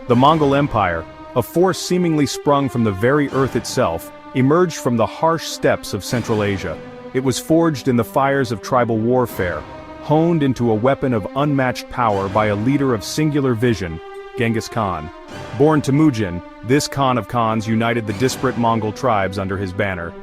The Mongol Empire, a force seemingly sprung from the very earth itself, emerged from the harsh steppes of Central Asia. It was forged in the fires of tribal warfare, honed into a weapon of unmatched power by a leader of singular vision, Genghis Khan. Born Temujin, this Khan of Khans united the disparate Mongol tribes under his banner.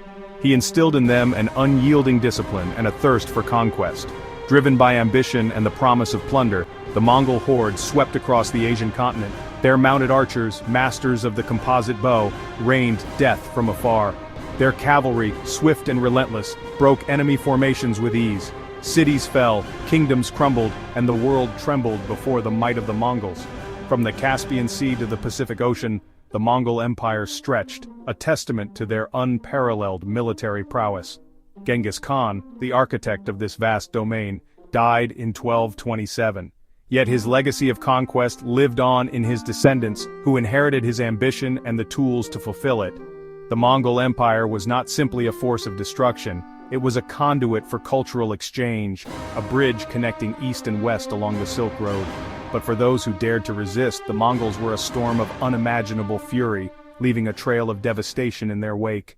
He instilled in them an unyielding discipline and a thirst for conquest. Driven by ambition and the promise of plunder, the Mongol horde swept across the Asian continent. Their mounted archers, masters of the composite bow, rained death from afar. Their cavalry, swift and relentless, broke enemy formations with ease. Cities fell, kingdoms crumbled, and the world trembled before the might of the Mongols. From the Caspian Sea to the Pacific Ocean, the Mongol Empire stretched, a testament to their unparalleled military prowess. Genghis Khan, the architect of this vast domain, died in 1227. Yet his legacy of conquest lived on in his descendants, who inherited his ambition and the tools to fulfill it. The Mongol Empire was not simply a force of destruction, it was a conduit for cultural exchange, a bridge connecting east and west along the Silk Road. But for those who dared to resist, the Mongols were a storm of unimaginable fury, leaving a trail of devastation in their wake.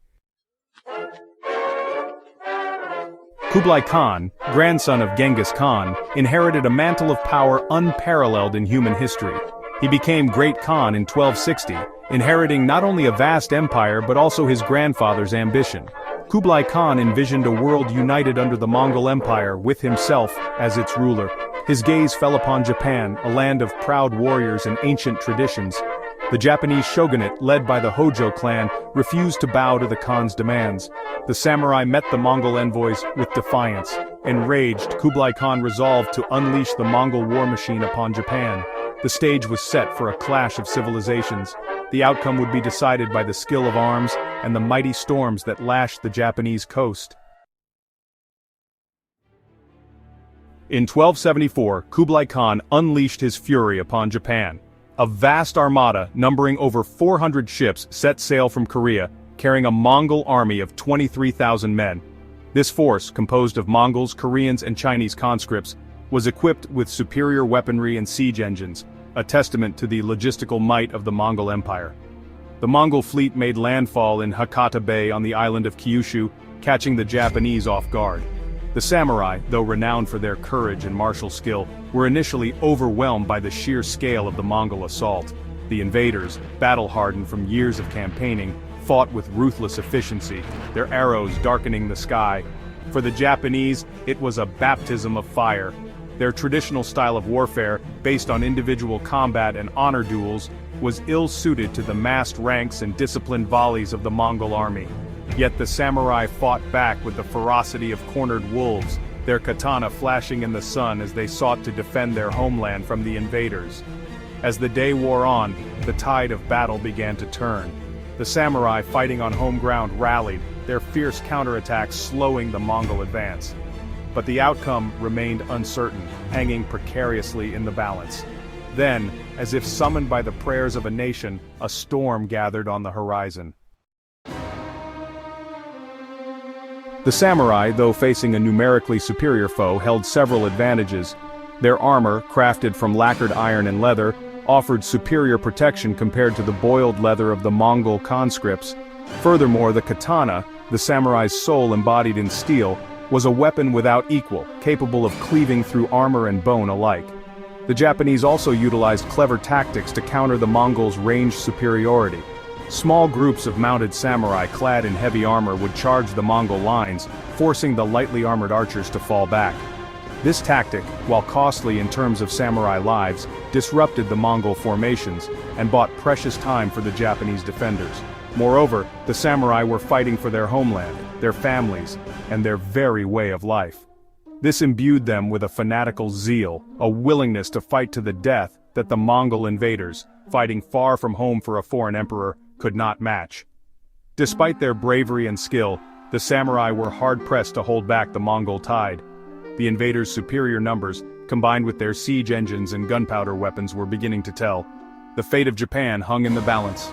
Kublai Khan, grandson of Genghis Khan, inherited a mantle of power unparalleled in human history. He became Great Khan in 1260, inheriting not only a vast empire but also his grandfather's ambition. Kublai Khan envisioned a world united under the Mongol Empire, with himself as its ruler. His gaze fell upon Japan, a land of proud warriors and ancient traditions. The Japanese shogunate, led by the Hojo clan, refused to bow to the Khan's demands. The samurai met the Mongol envoys with defiance. Enraged, Kublai Khan resolved to unleash the Mongol war machine upon Japan. The stage was set for a clash of civilizations. The outcome would be decided by the skill of arms and the mighty storms that lashed the Japanese coast. In 1274, Kublai Khan unleashed his fury upon Japan. A vast armada, numbering over 400 ships, set sail from Korea, carrying a Mongol army of 23,000 men. This force, composed of Mongols, Koreans, and Chinese conscripts, was equipped with superior weaponry and siege engines, a testament to the logistical might of the Mongol Empire. The Mongol fleet made landfall in Hakata Bay on the island of Kyushu, catching the Japanese off guard. The samurai, though renowned for their courage and martial skill, were initially overwhelmed by the sheer scale of the Mongol assault. The invaders, battle-hardened from years of campaigning, fought with ruthless efficiency, their arrows darkening the sky. For the Japanese, it was a baptism of fire. Their traditional style of warfare, based on individual combat and honor duels, was ill-suited to the massed ranks and disciplined volleys of the Mongol army. Yet the samurai fought back with the ferocity of cornered wolves, their katana flashing in the sun as they sought to defend their homeland from the invaders. As the day wore on, the tide of battle began to turn. The samurai fighting on home ground rallied, their fierce counterattacks slowing the Mongol advance. But the outcome remained uncertain, hanging precariously in the balance. Then, as if summoned by the prayers of a nation, a storm gathered on the horizon. The samurai, though facing a numerically superior foe, held several advantages. Their armor, crafted from lacquered iron and leather, offered superior protection compared to the boiled leather of the Mongol conscripts. Furthermore, the katana, the samurai's soul embodied in steel, was a weapon without equal, capable of cleaving through armor and bone alike. The Japanese also utilized clever tactics to counter the Mongols' range superiority. Small groups of mounted samurai clad in heavy armor would charge the Mongol lines, forcing the lightly armored archers to fall back. This tactic, while costly in terms of samurai lives, disrupted the Mongol formations and bought precious time for the Japanese defenders. Moreover, the samurai were fighting for their homeland, their families, and their very way of life. This imbued them with a fanatical zeal, a willingness to fight to the death that the Mongol invaders, fighting far from home for a foreign emperor, could not match. Despite their bravery and skill, the samurai were hard-pressed to hold back the Mongol tide. The invaders' superior numbers, combined with their siege engines and gunpowder weapons, were beginning to tell. The fate of Japan hung in the balance.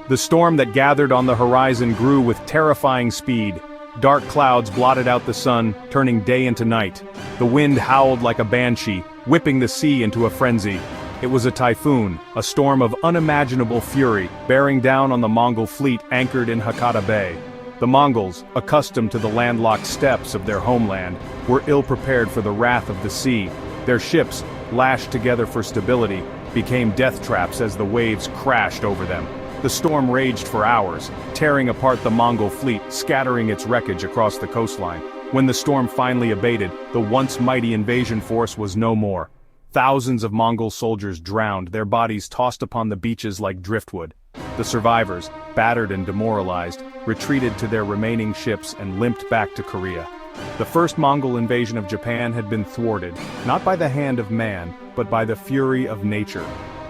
The storm that gathered on the horizon grew with terrifying speed. Dark clouds blotted out the sun, turning day into night. The wind howled like a banshee, whipping the sea into a frenzy. It was a typhoon, a storm of unimaginable fury, bearing down on the Mongol fleet anchored in Hakata Bay. The Mongols, accustomed to the landlocked steppes of their homeland, were ill-prepared for the wrath of the sea. Their ships, lashed together for stability, became death traps as the waves crashed over them. The storm raged for hours, tearing apart the Mongol fleet, scattering its wreckage across the coastline. When the storm finally abated, the once mighty invasion force was no more. Thousands of Mongol soldiers drowned, their bodies tossed upon the beaches like driftwood. The survivors, battered and demoralized, retreated to their remaining ships and limped back to Korea. The first Mongol invasion of Japan had been thwarted, not by the hand of man, but by the fury of nature.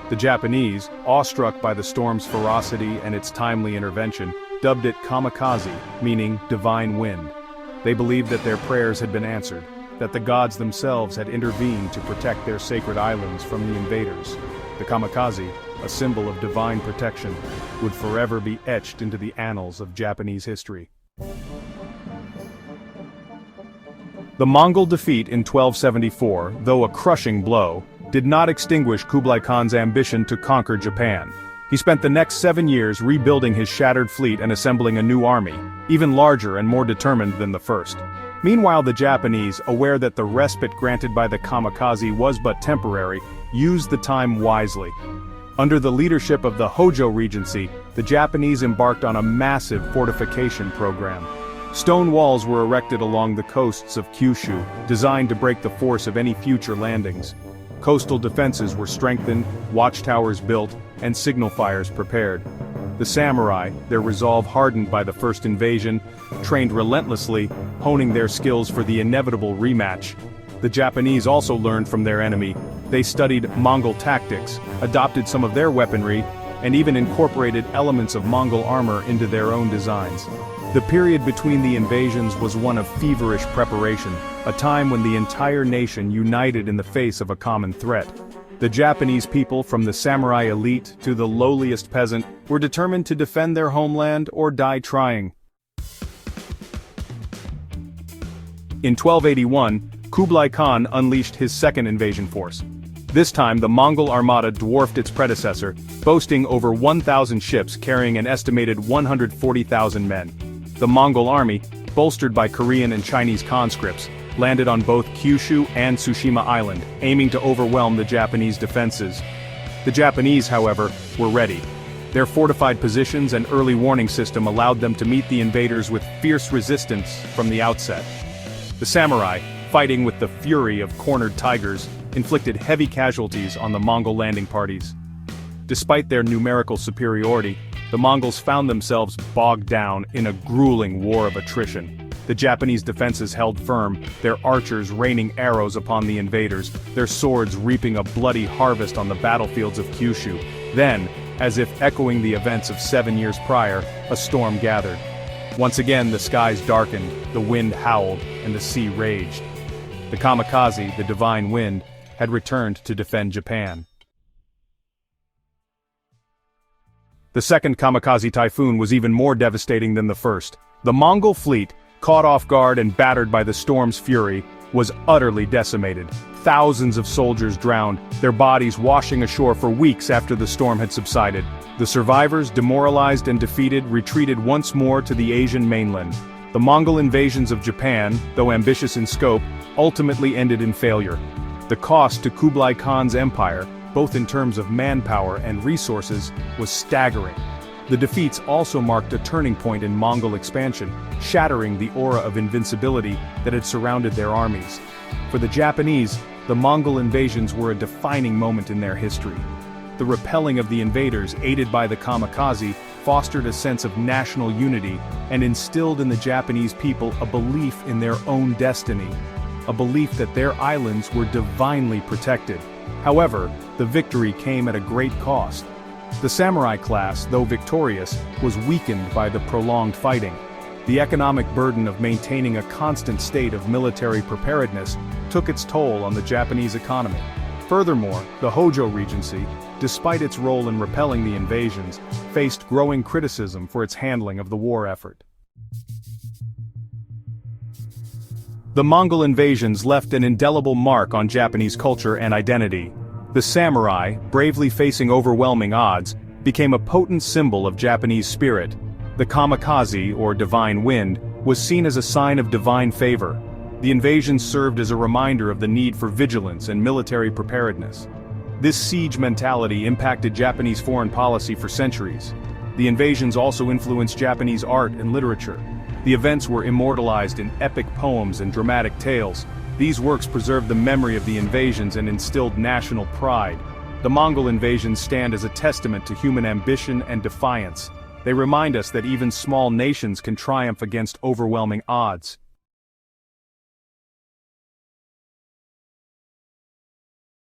The Japanese, awestruck by the storm's ferocity and its timely intervention, dubbed it Kamikaze, meaning divine wind. They believed that their prayers had been answered, that the gods themselves had intervened to protect their sacred islands from the invaders. The Kamikaze, a symbol of divine protection, would forever be etched into the annals of Japanese history. The Mongol defeat in 1274, though a crushing blow, did not extinguish Kublai Khan's ambition to conquer Japan. He spent the next 7 years rebuilding his shattered fleet and assembling a new army, even larger and more determined than the first. Meanwhile, the Japanese, aware that the respite granted by the Kamikaze was but temporary, used the time wisely. Under the leadership of the Hojo Regency, the Japanese embarked on a massive fortification program. Stone walls were erected along the coasts of Kyushu, designed to break the force of any future landings. Coastal defenses were strengthened, watchtowers built, and signal fires prepared. The samurai, their resolve hardened by the first invasion, trained relentlessly, honing their skills for the inevitable rematch. The Japanese also learned from their enemy. They studied Mongol tactics, adopted some of their weaponry, and even incorporated elements of Mongol armor into their own designs. The period between the invasions was one of feverish preparation, a time when the entire nation united in the face of a common threat. The Japanese people, from the samurai elite to the lowliest peasant, were determined to defend their homeland or die trying. In 1281, Kublai Khan unleashed his second invasion force. This time the Mongol armada dwarfed its predecessor, boasting over 1,000 ships carrying an estimated 140,000 men. The Mongol army, bolstered by Korean and Chinese conscripts, landed on both Kyushu and Tsushima Island, aiming to overwhelm the Japanese defenses. The Japanese, however, were ready. Their fortified positions and early warning system allowed them to meet the invaders with fierce resistance from the outset. The samurai, fighting with the fury of cornered tigers, inflicted heavy casualties on the Mongol landing parties. Despite their numerical superiority, the Mongols found themselves bogged down in a grueling war of attrition. The Japanese defenses held firm, their archers raining arrows upon the invaders, their swords reaping a bloody harvest on the battlefields of Kyushu. Then, as if echoing the events of 7 years prior, a storm gathered. Once again the skies darkened, the wind howled, and the sea raged. The Kamikaze, the divine wind, had returned to defend Japan. The second Kamikaze typhoon was even more devastating than the first. The Mongol fleet, caught off guard and battered by the storm's fury, was utterly decimated. Thousands of soldiers drowned, their bodies washing ashore for weeks after the storm had subsided. The survivors, demoralized and defeated, retreated once more to the Asian mainland. The Mongol invasions of Japan, though ambitious in scope, ultimately ended in failure. The cost to Kublai Khan's empire, both in terms of manpower and resources, was staggering. The defeats also marked a turning point in Mongol expansion, shattering the aura of invincibility that had surrounded their armies. For the Japanese, the Mongol invasions were a defining moment in their history. The repelling of the invaders, aided by the Kamikaze, fostered a sense of national unity and instilled in the Japanese people a belief in their own destiny, a belief that their islands were divinely protected. However, the victory came at a great cost. The samurai class, though victorious, was weakened by the prolonged fighting. The economic burden of maintaining a constant state of military preparedness took its toll on the Japanese economy. Furthermore, the Hojo Regency, despite its role in repelling the invasions, faced growing criticism for its handling of the war effort. The Mongol invasions left an indelible mark on Japanese culture and identity. The samurai, bravely facing overwhelming odds, became a potent symbol of Japanese spirit. The kamikaze, or divine wind, was seen as a sign of divine favor. The invasion served as a reminder of the need for vigilance and military preparedness. This siege mentality impacted Japanese foreign policy for centuries. The invasions also influenced Japanese art and literature. The events were immortalized in epic poems and dramatic tales. These works preserved the memory of the invasions and instilled national pride. The Mongol invasions stand as a testament to human ambition and defiance. They remind us that even small nations can triumph against overwhelming odds.